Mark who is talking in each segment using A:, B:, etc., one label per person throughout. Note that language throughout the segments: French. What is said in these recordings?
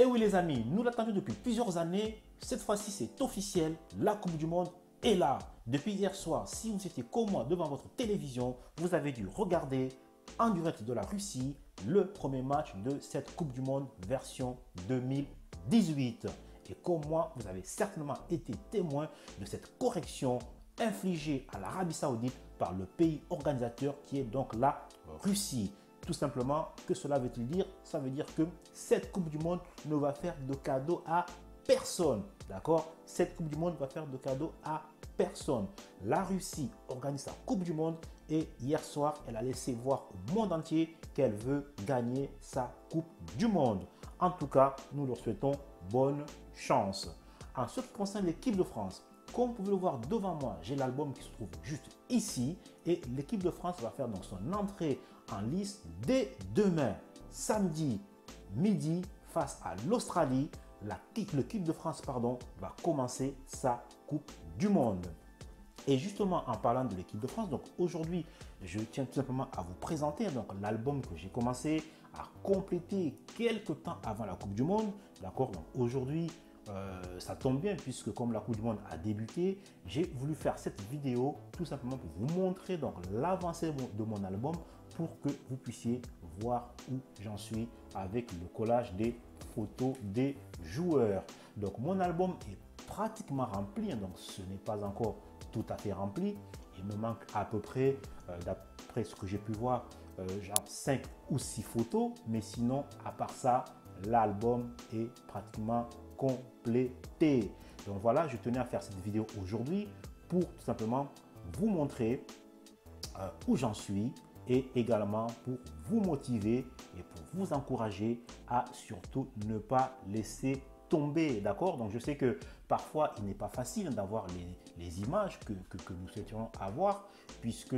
A: Et oui les amis, nous l'attendions depuis plusieurs années. Cette fois-ci, c'est officiel. La Coupe du Monde est là. Depuis hier soir, si vous étiez comme moi devant votre télévision, vous avez dû regarder en direct de la Russie le premier match de cette Coupe du Monde version 2018. Et comme moi, vous avez certainement été témoin de cette correction infligée à l'Arabie Saoudite par le pays organisateur qui est donc la Russie. Tout simplement, que cela veut-il dire? Ça veut dire que cette Coupe du Monde ne va faire de cadeau à personne. D'accord? Cette Coupe du Monde va faire de cadeau à personne. La Russie organise sa Coupe du Monde et hier soir, elle a laissé voir au monde entier qu'elle veut gagner sa Coupe du Monde. En tout cas, nous leur souhaitons bonne chance. En ce qui concerne l'équipe de France, comme vous pouvez le voir devant moi, j'ai l'album qui se trouve juste ici et l'équipe de France va faire donc son entrée en lice dès demain, samedi midi, face à l'Australie. L'équipe de France va commencer sa Coupe du Monde. Et justement, en parlant de l'équipe de France, donc aujourd'hui, je tiens tout simplement à vous présenter l'album que j'ai commencé à compléter quelques temps avant la Coupe du Monde. D'accord? Donc aujourd'hui, ça tombe bien puisque comme la Coupe du Monde a débuté, j'ai voulu faire cette vidéo tout simplement pour vous montrer donc l'avancée de mon album pour que vous puissiez voir où j'en suis avec le collage des photos des joueurs. Donc mon album est pratiquement rempli, donc ce n'est pas encore tout à fait rempli. Il me manque à peu près, d'après ce que j'ai pu voir, genre 5 ou 6 photos. Mais sinon, à part ça, l'album est pratiquement complété. Donc voilà, je tenais à faire cette vidéo aujourd'hui pour tout simplement vous montrer où j'en suis et également pour vous motiver et pour vous encourager à surtout ne pas laisser tomber, d'accord? Donc je sais que parfois il n'est pas facile d'avoir les images que nous souhaiterions avoir puisque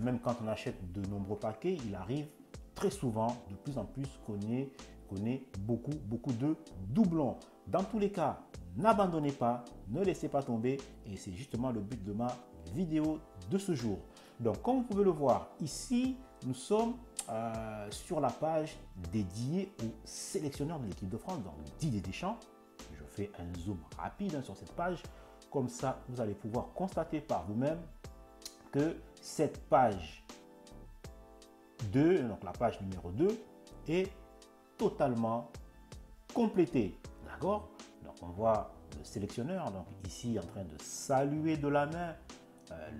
A: même quand on achète de nombreux paquets, il arrive très souvent, de plus en plus, qu'on ait beaucoup de doublons. Dans tous les cas, n'abandonnez pas, ne laissez pas tomber et c'est justement le but de ma vidéo de ce jour. Donc comme vous pouvez le voir ici, nous sommes sur la page dédiée aux sélectionneurs de l'équipe de France, donc Didier Deschamps. Je fais un zoom rapide sur cette page, comme ça vous allez pouvoir constater par vous-même que cette page 2, donc la page numéro 2, est totalement complétée. D'accord? Donc on voit le sélectionneur donc ici en train de saluer de la main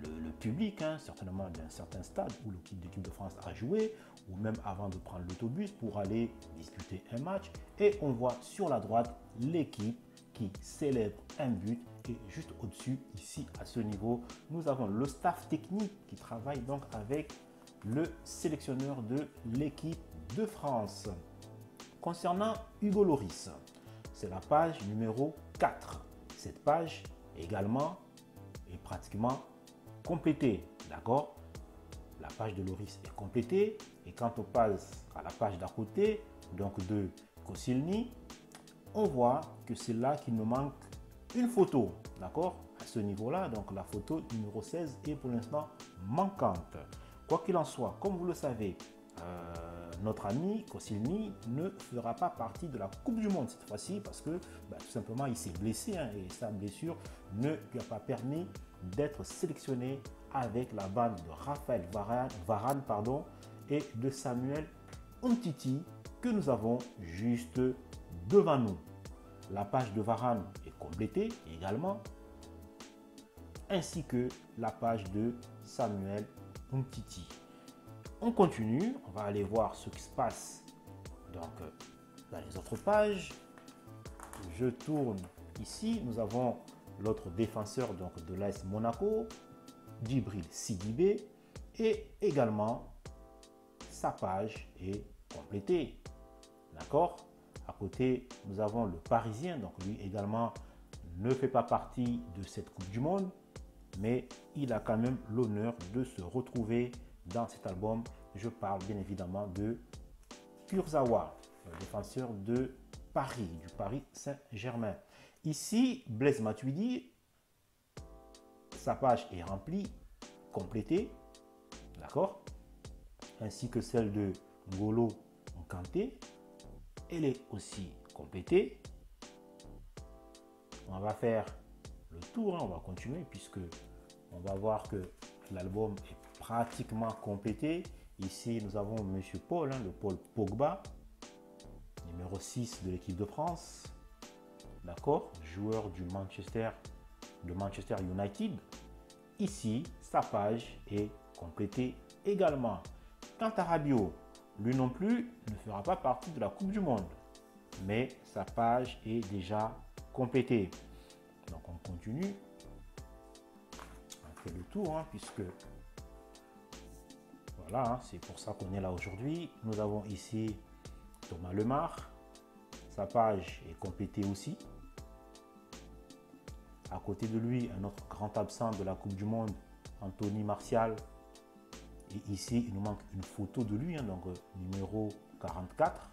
A: le public, certainement d'un certain stade où l'équipe de France a joué, ou même avant de prendre l'autobus pour aller disputer un match. Et on voit sur la droite l'équipe qui célèbre un but. Et juste au-dessus, ici à ce niveau, nous avons le staff technique qui travaille donc avec le sélectionneur de l'équipe de France. Concernant Hugo Lloris, c'est la page numéro 4. Cette page également est pratiquement complétée, d'accord? La page de Lloris est complétée et quand on passe à la page d'à côté, donc de Koscielny, on voit que c'est là qu'il nous manque une photo, d'accord? À ce niveau-là, donc la photo numéro 16 est pour l'instant manquante. Quoi qu'il en soit, comme vous le savez, notre ami Koscielny ne fera pas partie de la Coupe du Monde cette fois-ci parce que tout simplement il s'est blessé et sa blessure ne lui a pas permis d'être sélectionné avec la bande de Raphaël Varane et de Samuel Umtiti que nous avons juste devant nous. La page de Varane est complétée également, ainsi que la page de Samuel Umtiti. On continue, on va aller voir ce qui se passe donc dans les autres pages. Je tourne ici, nous avons l'autre défenseur donc de l'AS Monaco, Djibril Sidibé, et également sa page est complétée. D'accord? À côté, nous avons le Parisien, donc lui également ne fait pas partie de cette Coupe du Monde, mais il a quand même l'honneur de se retrouver dans cet album. Je parle bien évidemment de Kurzawa, le défenseur de Paris, du Paris Saint-Germain. Ici, Blaise Matuidi, sa page est remplie, complétée, d'accord, ainsi que celle de N'Golo Kanté, elle est aussi compléter. On va faire le tour, on va continuer puisque on va voir que l'album est pratiquement complété. Ici, nous avons Monsieur Paul, le Paul Pogba, numéro 6 de l'équipe de France. D'accord, joueur de Manchester United. Ici, sa page est complétée également. Quant à Rabiot, lui non plus ne fera pas partie de la Coupe du Monde, mais sa page est déjà complétée. Donc on continue. On fait le tour, puisque voilà, c'est pour ça qu'on est là aujourd'hui. Nous avons ici Thomas Lemar. Sa page est complétée aussi. À côté de lui, un autre grand absent de la Coupe du Monde, Anthony Martial. Et ici, il nous manque une photo de lui, donc numéro 44.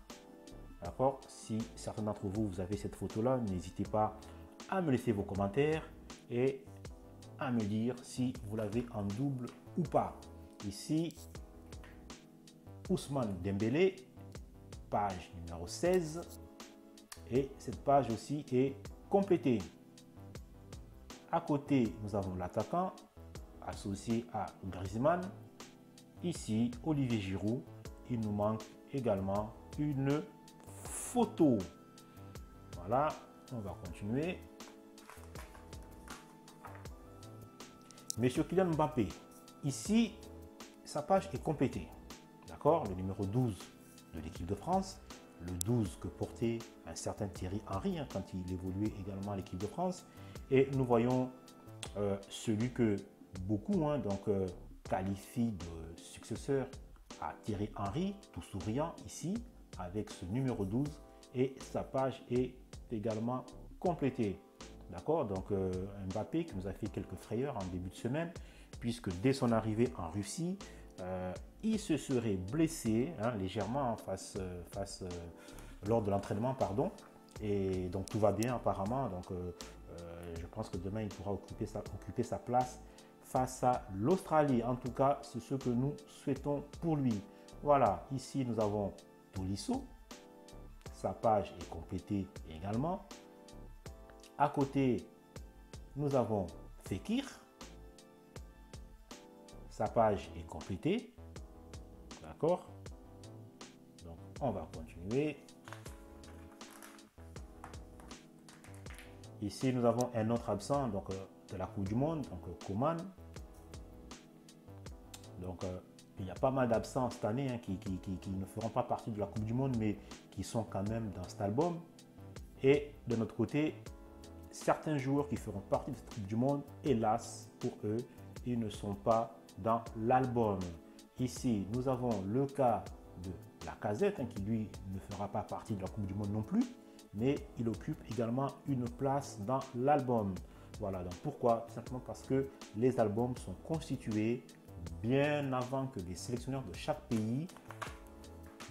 A: D'accord? Si certains d'entre vous, vous avez cette photo-là, n'hésitez pas à me laisser vos commentaires et à me dire si vous l'avez en double ou pas. Ici, Ousmane Dembélé, page numéro 16. Et cette page aussi est complétée. À côté, nous avons l'attaquant associé à Griezmann. Ici, Olivier Giroud. Il nous manque également une photo. Voilà, on va continuer. Monsieur Kylian Mbappé. Ici, sa page est complétée. D'accord, le numéro 12 de l'équipe de France. Le 12 que portait un certain Thierry Henry quand il évoluait également à l'équipe de France. Et nous voyons celui que beaucoup qualifient de successeur à Thierry Henry, tout souriant ici, avec ce numéro 12. Et sa page est également complétée. D'accord, donc Mbappé qui nous a fait quelques frayeurs en début de semaine, puisque dès son arrivée en Russie, il se serait blessé légèrement lors de l'entraînement, pardon. Et donc tout va bien apparemment. Donc je pense que demain il pourra occuper sa place face à l'Australie. En tout cas, c'est ce que nous souhaitons pour lui. Voilà, ici nous avons Tolisso. Sa page est complétée également. À côté, nous avons Fekir. Sa page est complétée. D'accord? Donc, on va continuer. Ici, nous avons un autre absent de la Coupe du Monde, donc Coman. Donc, il y a pas mal d'absents cette année qui ne feront pas partie de la Coupe du Monde, mais qui sont quand même dans cet album. Et de notre côté, certains joueurs qui feront partie de cette Coupe du Monde, hélas pour eux, ils ne sont pas dans l'album. Ici, nous avons le cas de Lacazette qui lui ne fera pas partie de la Coupe du Monde non plus, mais il occupe également une place dans l'album. Voilà, donc pourquoi? Simplement parce que les albums sont constitués bien avant que les sélectionneurs de chaque pays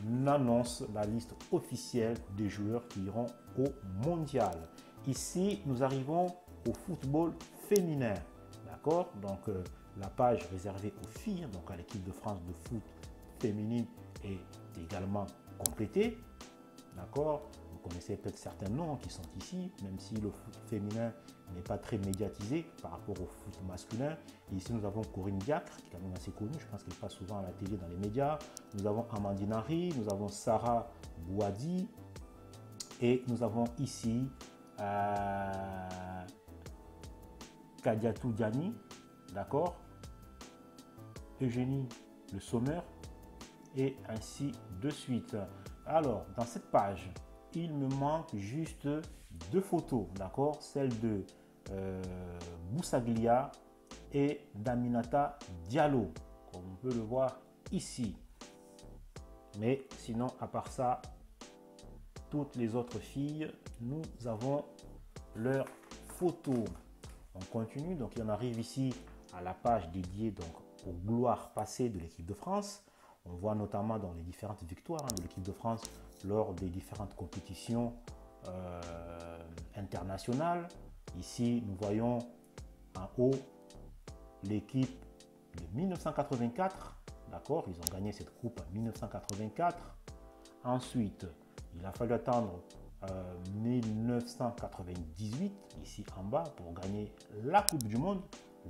A: n'annoncent la liste officielle des joueurs qui iront au mondial. Ici, nous arrivons au football féminin. D'accord? Donc, la page réservée aux filles, donc à l'équipe de France de foot féminine, est également complétée. D'accord? Vous connaissez peut-être certains noms qui sont ici, même si le foot féminin n'est pas très médiatisé par rapport au foot masculin. Et ici, nous avons Corinne Diacre, qui est quand même assez connue. Je pense qu'elle passe souvent à la télé, dans les médias. Nous avons Amandine Henry, nous avons Sarah Bouhaddi. Et nous avons ici Kadiatou Diani, d'accord, Eugénie Le Sommer, et ainsi de suite. Alors, dans cette page, il me manque juste deux photos, d'accord, celle de Boussaglia et d'Aminata Diallo, comme on peut le voir ici. Mais sinon, à part ça, toutes les autres filles, nous avons leurs photos. On continue, donc il en arrive ici à la page dédiée donc aux gloires passées de l'équipe de France. On voit notamment dans les différentes victoires de l'équipe de France lors des différentes compétitions internationales. Ici, nous voyons en haut l'équipe de 1984. D'accord, ils ont gagné cette coupe en 1984. Ensuite, il a fallu attendre 1998, ici en bas, pour gagner la Coupe du Monde,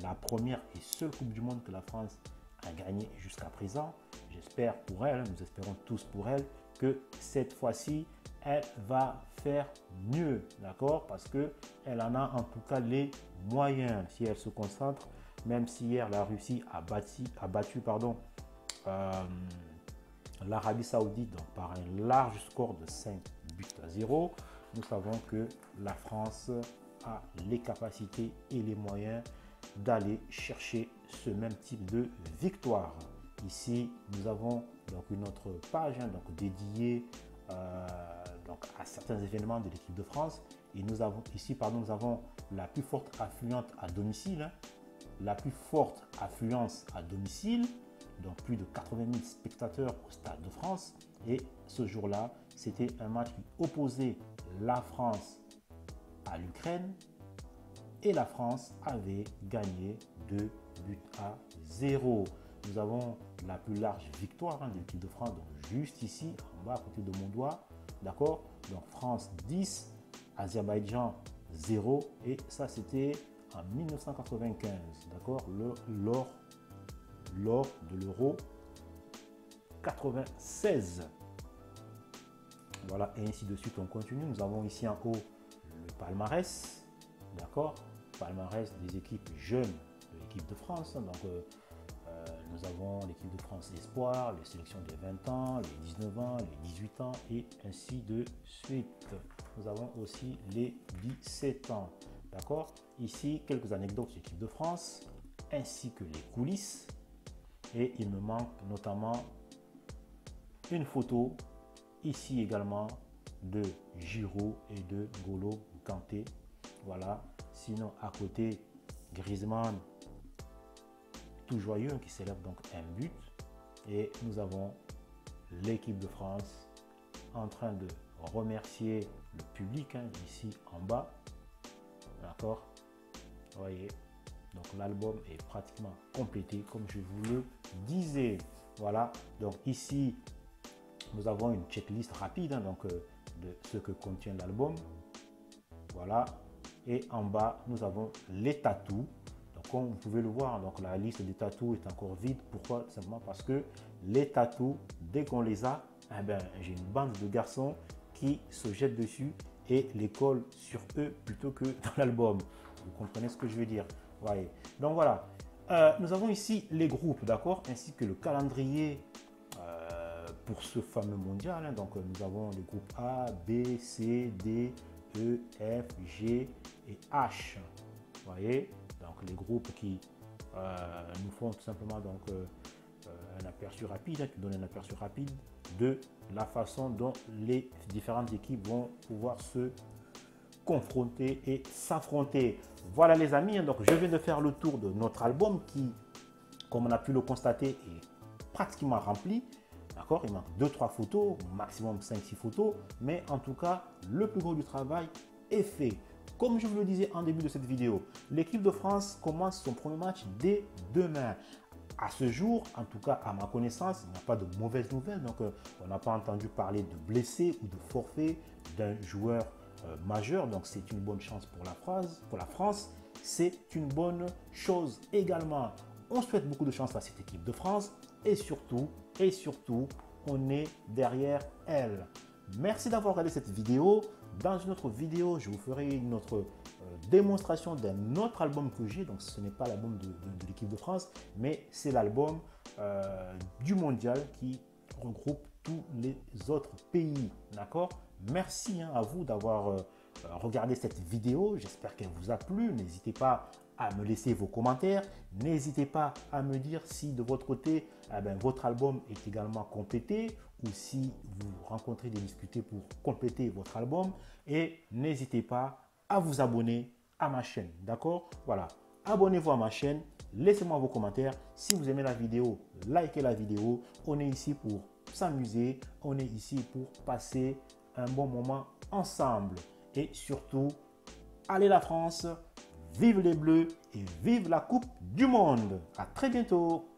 A: la première et seule Coupe du Monde que la France a gagnée jusqu'à présent. J'espère pour elle, nous espérons tous pour elle, que cette fois-ci, elle va faire mieux, d'accord? Parce qu'elle en a en tout cas les moyens, si elle se concentre, même si hier la Russie a battu l'Arabie Saoudite donc par un large score de 5-0. Nous savons que la France a les capacités et les moyens d'aller chercher ce même type de victoire. Ici, nous avons donc une autre page donc dédiée donc à certains événements de l'équipe de France. Et nous avons ici, nous avons la plus forte affluence à domicile, la plus forte affluence à domicile, donc plus de 80 000 spectateurs au Stade de France. Et ce jour-là, c'était un match qui opposait la France à l'Ukraine et la France avait gagné 2-0. Nous avons la plus large victoire de l'équipe de France, donc juste ici, en bas à côté de mon doigt, d'accord? Donc France 10, Azerbaïdjan 0, et ça c'était en 1995, d'accord? Lors de l'Euro 96. Voilà, et ainsi de suite, on continue. Nous avons ici en haut le palmarès, d'accord? Palmarès des équipes jeunes de l'équipe de France. Donc, nous avons l'équipe de France Espoir, les sélections des 20 ans, les 19 ans, les 18 ans et ainsi de suite. Nous avons aussi les 17 ans, d'accord? Ici, quelques anecdotes sur l'équipe de France, ainsi que les coulisses. Et il me manque notamment une photo ici également de Giroud et de N'Golo Kanté. Voilà. Sinon, à côté, Griezmann, tout joyeux, qui célèbre donc un but. Et nous avons l'équipe de France en train de remercier le public ici en bas. D'accord? Vous voyez. Donc l'album est pratiquement complété comme je vous le disais. Voilà. Donc ici, nous avons une checklist rapide de ce que contient l'album. Voilà. Et en bas, nous avons les tatous. Donc comme vous pouvez le voir, donc la liste des tatous est encore vide. Pourquoi? Tout simplement parce que les tatous, dès qu'on les a, eh ben, j'ai une bande de garçons qui se jettent dessus et les collent sur eux plutôt que dans l'album. Vous comprenez ce que je veux dire? Ouais. Donc voilà. Nous avons ici les groupes, d'accord, ainsi que le calendrier pour ce fameux mondial. Donc nous avons les groupes A, B, C, D, E, F, G et H. Vous voyez, donc les groupes qui nous font tout simplement donc un aperçu rapide, qui donnent un aperçu rapide de la façon dont les différentes équipes vont pouvoir se confronter et s'affronter. Voilà les amis, donc je viens de faire le tour de notre album qui, comme on a pu le constater, est pratiquement rempli. D'accord, il manque 2-3 photos, maximum 5-6 photos, mais en tout cas, le plus gros du travail est fait. Comme je vous le disais en début de cette vidéo, l'équipe de France commence son premier match dès demain. À ce jour, en tout cas à ma connaissance, il n'y a pas de mauvaises nouvelles. Donc, on n'a pas entendu parler de blessés ou de forfait d'un joueur majeur. Donc, c'est une bonne chance pour la France. C'est une bonne chose également. On souhaite beaucoup de chance à cette équipe de France et surtout, on est derrière elle. Merci d'avoir regardé cette vidéo. Dans une autre vidéo, je vous ferai une autre démonstration d'un autre album que j'ai. Donc, ce n'est pas l'album de l'équipe de France, mais c'est l'album du mondial qui regroupe tous les autres pays. D'accord? Merci à vous d'avoir regardé cette vidéo. J'espère qu'elle vous a plu. N'hésitez pas à me laisser vos commentaires. N'hésitez pas à me dire si de votre côté, votre album est également complété ou si vous rencontrez des difficultés pour compléter votre album. Et n'hésitez pas à vous abonner à ma chaîne. D'accord? Voilà. Abonnez-vous à ma chaîne. Laissez-moi vos commentaires. Si vous aimez la vidéo, likez la vidéo. On est ici pour s'amuser. On est ici pour passer un bon moment ensemble. Et surtout, allez la France! Vive les Bleus et vive la Coupe du Monde. À très bientôt.